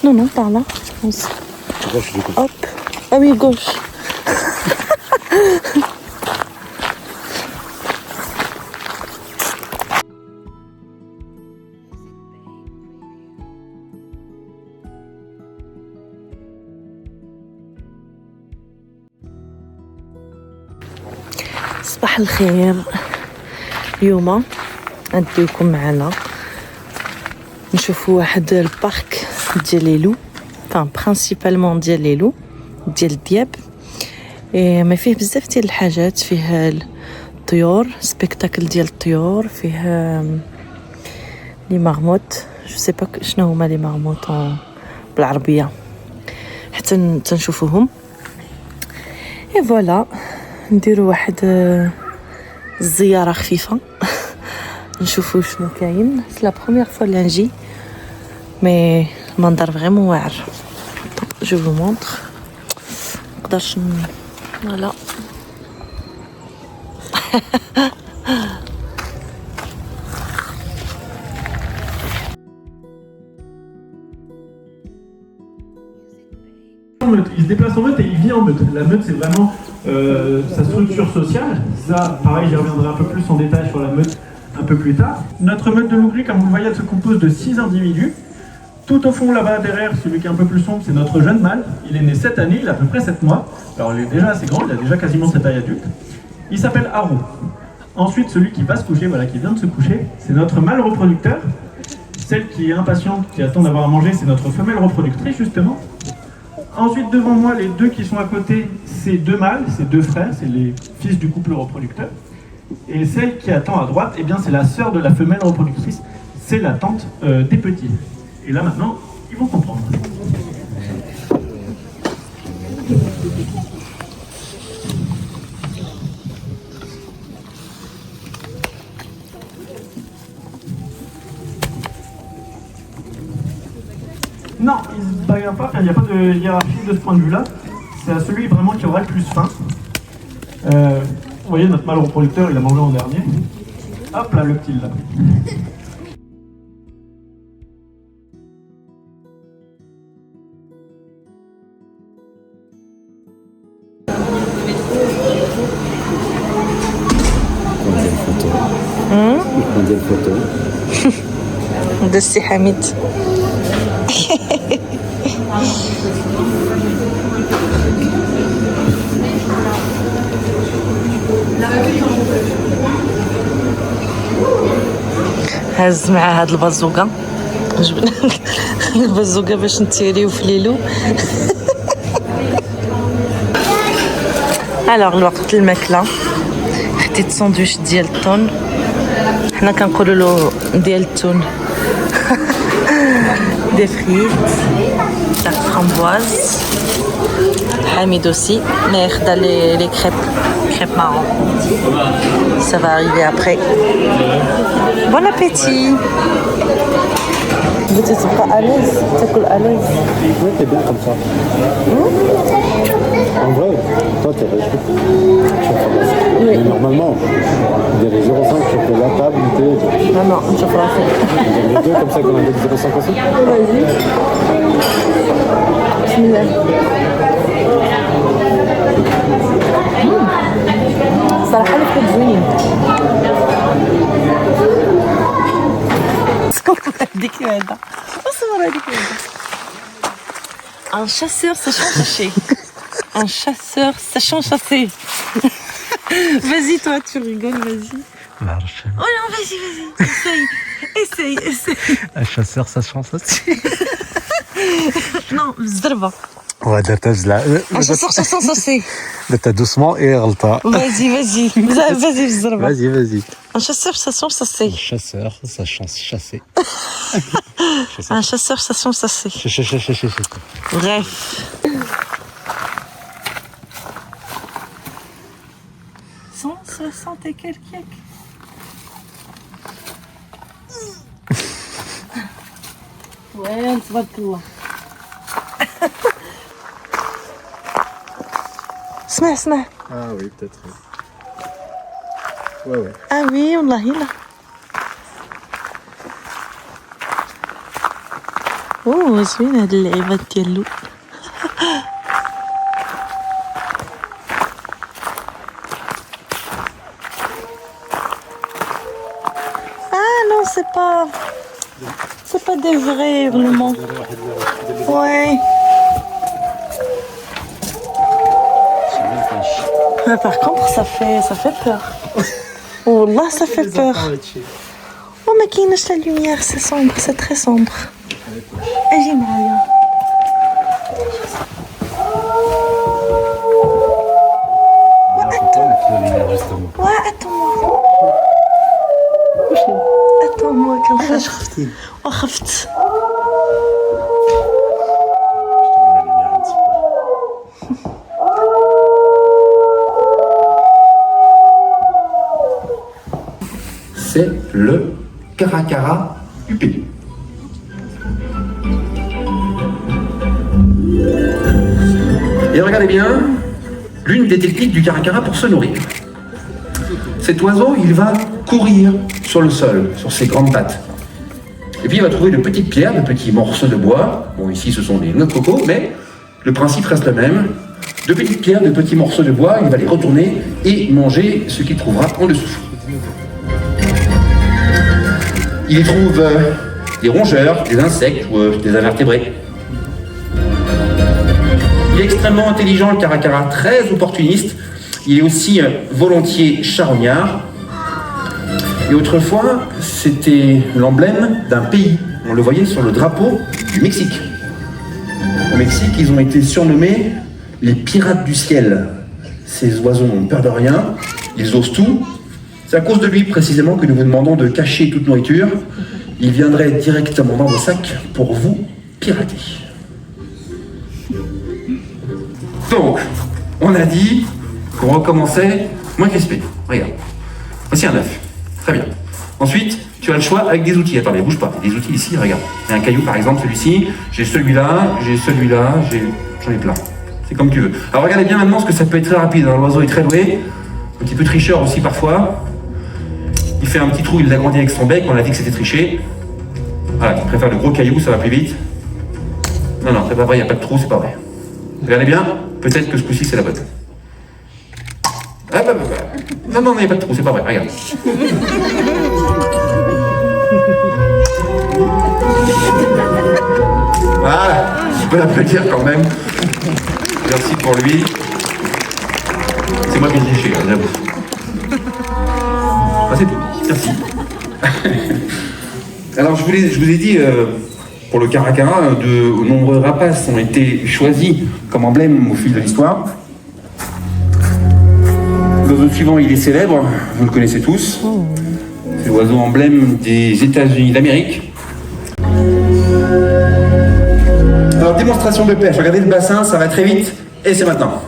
Non, non, par là, je pense. Gauche, du coup. Hop. Ah oui, gauche. صباح الخير. اليوم نديكم معنا نشوفوا واحد البارك ديال لي لو، فان برينسيبالمون ديال لي لو ديال دياب. ما فيه بزاف ديال الحاجات، فيه الطيور، سبيكتاكل ديال الطيور، فيه لي مارموت، جو سي با شنو هما لي مارموت بالعربيه، حتى تنشوفوهم. اي فوالا نديروا واحد الزياره خفيفه نشوفوا شنو كاين. سي لا بروميير فوا اللي نجي، مي المنظر فريمون واعر. جو فو مونطر. نقدرش فوالا. Il se déplace en meute et il vit en meute. La meute, c'est vraiment sa structure sociale. Ça, pareil, j'y reviendrai un peu plus en détail sur la meute un peu plus tard. Notre meute de loup gris, comme vous le voyez, elle se compose de 6 individus. Tout au fond, là-bas, derrière, celui qui est un peu plus sombre, c'est notre jeune mâle. Il est né cette année, il a à peu près 7 mois. Alors, il est déjà assez grand, il a déjà quasiment sa taille adulte. Il s'appelle Haro. Ensuite, celui qui va se coucher, voilà, qui vient de se coucher, c'est notre mâle reproducteur. Celle qui est impatiente, qui attend d'avoir à manger, c'est notre femelle reproductrice, justement. Ensuite, devant moi, les deux qui sont à côté, c'est deux mâles, c'est deux frères, c'est les fils du couple reproducteur. Et celle qui attend à droite, eh bien, c'est la sœur de la femelle reproductrice, c'est la tante des petits. Et là, maintenant, ils vont comprendre. Non, ils ne se bagarrent pas, il n'y a pas de hiérarchie de ce point de vue-là. C'est à celui vraiment qui aura le plus faim. Vous voyez, notre mâle reproducteur, il a mangé en dernier. Hop là, le petit là. Mondial photo. de السي حميد. هز مع هاد البازوكا، عجبني البازوكا باش نتيريو في ليلو. الوغ الوقت الماكله، خديت ساندويش ديال التون، حنا كنقولوا له ديال التون. دي فريت تاع فرامبواز. حميد اوسي مي خدا لي كريب مارون. Ça va arriver après. Bon appétit. Mais tu es pas à l'aise, tu es à l'aise. Ouais, t'es bien comme ça. En vrai, toi t'es riche. Oui. Mais normalement, il y a les 0,5 sur la table, Non, non, je peux pas faire. les deux comme ça qu'on a des 0,5 aussi. Vas-y. Bismillah. صراحة الفكرة زوين. صور هذيك هذا، صور هذيك هذا. Un chasseur sachant chasser. Un chasseur sachant chasser. Vas-y toi, tu rigoles, vas-y. Oh non, vas-y, essaye. Un chasseur sachant chasser. Non, زربة. Ouais, درتها là. Un chasseur sachant chasser. درتها doucement et غلطة. Vas-y, بالزربة. Vas-y. Un chasseur sachant chasser. Chasseur sachant chasser. Un chasseur sachant chasser. Bref. 160 et quelques. Ouais, تبارك الله. اسمع. Ah oui, peut-être. Ouais. Ah oui, والله لا. اوه زوين هاد اللعيبات ديالو. non, c'est pas des vrais hurlements. Ouais. Mais par contre, ça fait peur. Oh là, ça fait peur. Oh, mais qui la lumière, c'est sombre, c'est très sombre. Et j'ai mal. Ouais, attends-moi. Attends-moi, كنخاف. وخفت. C'est le Caracara UP. Et regardez bien, l'une des techniques du Caracara pour se nourrir. Cet oiseau, il va courir sur le sol, sur ses grandes pattes. Et puis il va trouver de petites pierres, de petits morceaux de bois. Bon, ici ce sont des noix de coco, mais le principe reste le même. De petites pierres, de petits morceaux de bois, il va les retourner et manger ce qu'il trouvera en dessous. Il y trouve des rongeurs, des insectes ou des invertébrés. Il est extrêmement intelligent, le Caracara, très opportuniste. Il est aussi volontiers charognard. Et autrefois, c'était l'emblème d'un pays. On le voyait sur le drapeau du Mexique. Au Mexique, ils ont été surnommés les pirates du ciel. Ces oiseaux n'ont peur de rien, ils osent tout. C'est à cause de lui précisément que nous vous demandons de cacher toute nourriture. Il viendrait directement dans vos sacs pour vous pirater. Donc, on a dit qu'on recommençait moins crispé. Regarde, voici un œuf. Très bien. Ensuite, tu as le choix avec des outils. Attendez, bouge pas. Des outils ici, regarde. Il y a un caillou par exemple, celui-ci. J'ai celui-là, j'en ai plein. C'est comme tu veux. Alors regardez bien maintenant, parce que ça peut être très rapide. Hein. L'oiseau est très doué, un petit peu tricheur aussi parfois. Il fait un petit trou, il l'agrandit avec son bec, on a dit que c'était triché. Voilà, il préfère le gros caillou, ça va plus vite. Non, non, c'est pas vrai, il n'y a pas de trou, c'est pas vrai. Regardez bien, peut-être que ce coup-ci c'est la bonne. Ah, bah. Non, non, il n'y a pas de trou, c'est pas vrai, regarde. Voilà, je peux l'applaudir quand même. Merci pour lui. C'est moi qui ai triché, j'avoue. Ah, c'est tout, merci. Alors, je vous ai dit, pour le Caracara, de nombreux rapaces ont été choisis comme emblème au fil de l'histoire. L'oiseau suivant, il est célèbre, vous le connaissez tous. C'est l'oiseau emblème des États-Unis d'Amérique. Alors, démonstration de pêche. Regardez le bassin, ça va très vite. Et c'est maintenant.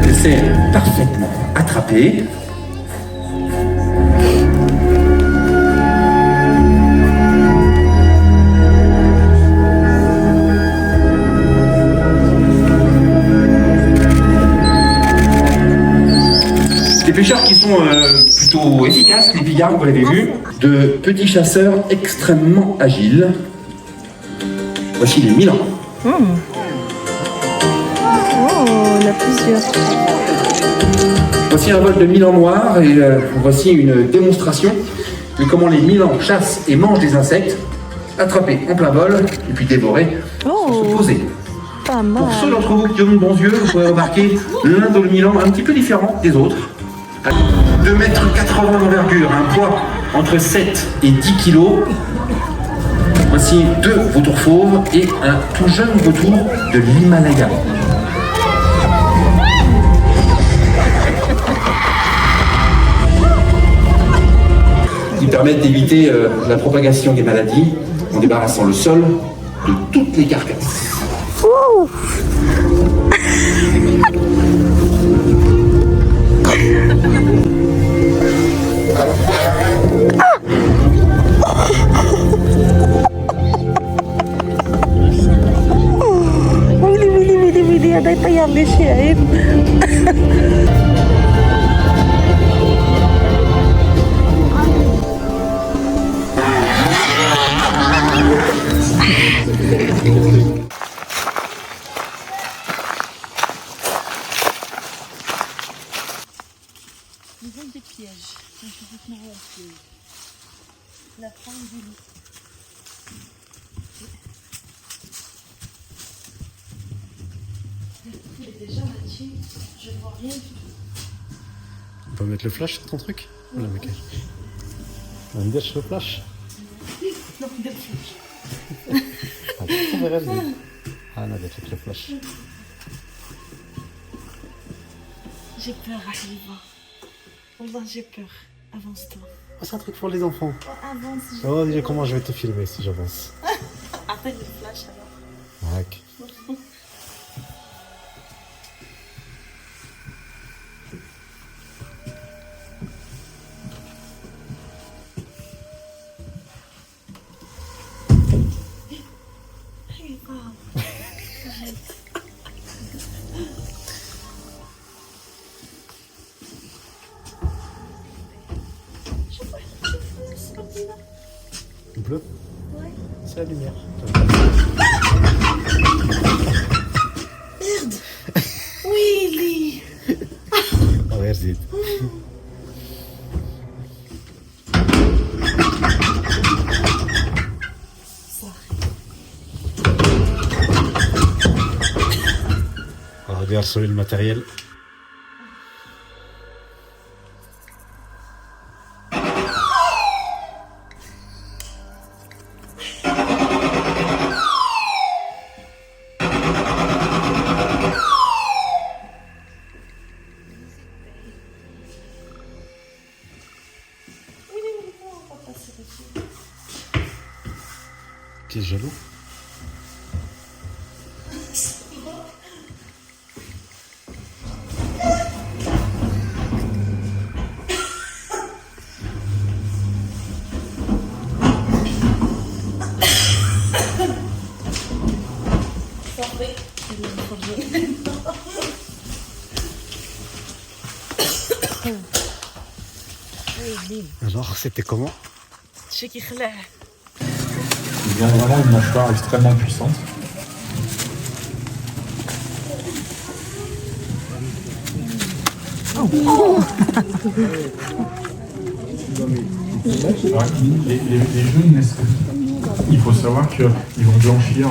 Et c'est parfaitement attrapé. Des pêcheurs qui sont plutôt efficaces, les pigards, vous l'avez vu, de petits chasseurs extrêmement agiles. Voici les Milans. Oh, il y a plusieurs. Voici un vol de Milan noir et voici une démonstration de comment les Milans chassent et mangent des insectes, attrapés en plein vol et puis dévorés sans se poser. Pas mal. Pour ceux d'entre vous qui ont de bons yeux, vous pouvez remarquer l'un de Milan un petit peu différent des autres. 2,80 m d'envergure, un poids entre 7 et 10 kg. Voici 2 vautours fauves et un tout jeune vautour de l'Himalaya. Ils permettent d'éviter la propagation des maladies en débarrassant le sol de toutes les carcasses. ويلي هذا يطير لي شي عيب. Ils ont des pièges. Donc, ils vont au piège. La fin du lit. Il est déjà là-dessus. Je ne vois rien du tout. On peut mettre le flash sur ton truc? Voilà, mec. On va me dire le flash. Non, il y a le flash. Ah, non, avec le flash. J'ai peur, Arriva. Wallah, j'ai peur. Avance-toi. Oh, c'est un truc pour les enfants. Oh, avance. Oh, déjà comment je vais te filmer si j'avance. Arrête le flash alors. Ok. Bleu? Ouais. C'est la lumière. Merde. Oui, Oh, merci. On regarde sur le matériel. T'es jaloux? Alors, c'était comment? Je qui khla. Il vient vraiment une mâchoire extrêmement puissante. Les jeux naissent. Il faut savoir qu'ils vont blanchir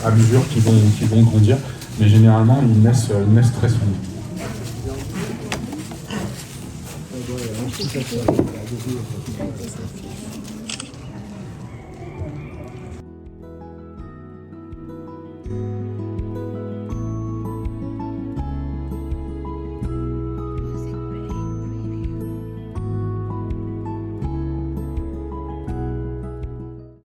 à mesure qu'ils vont grandir, mais généralement ils naissent très sombres.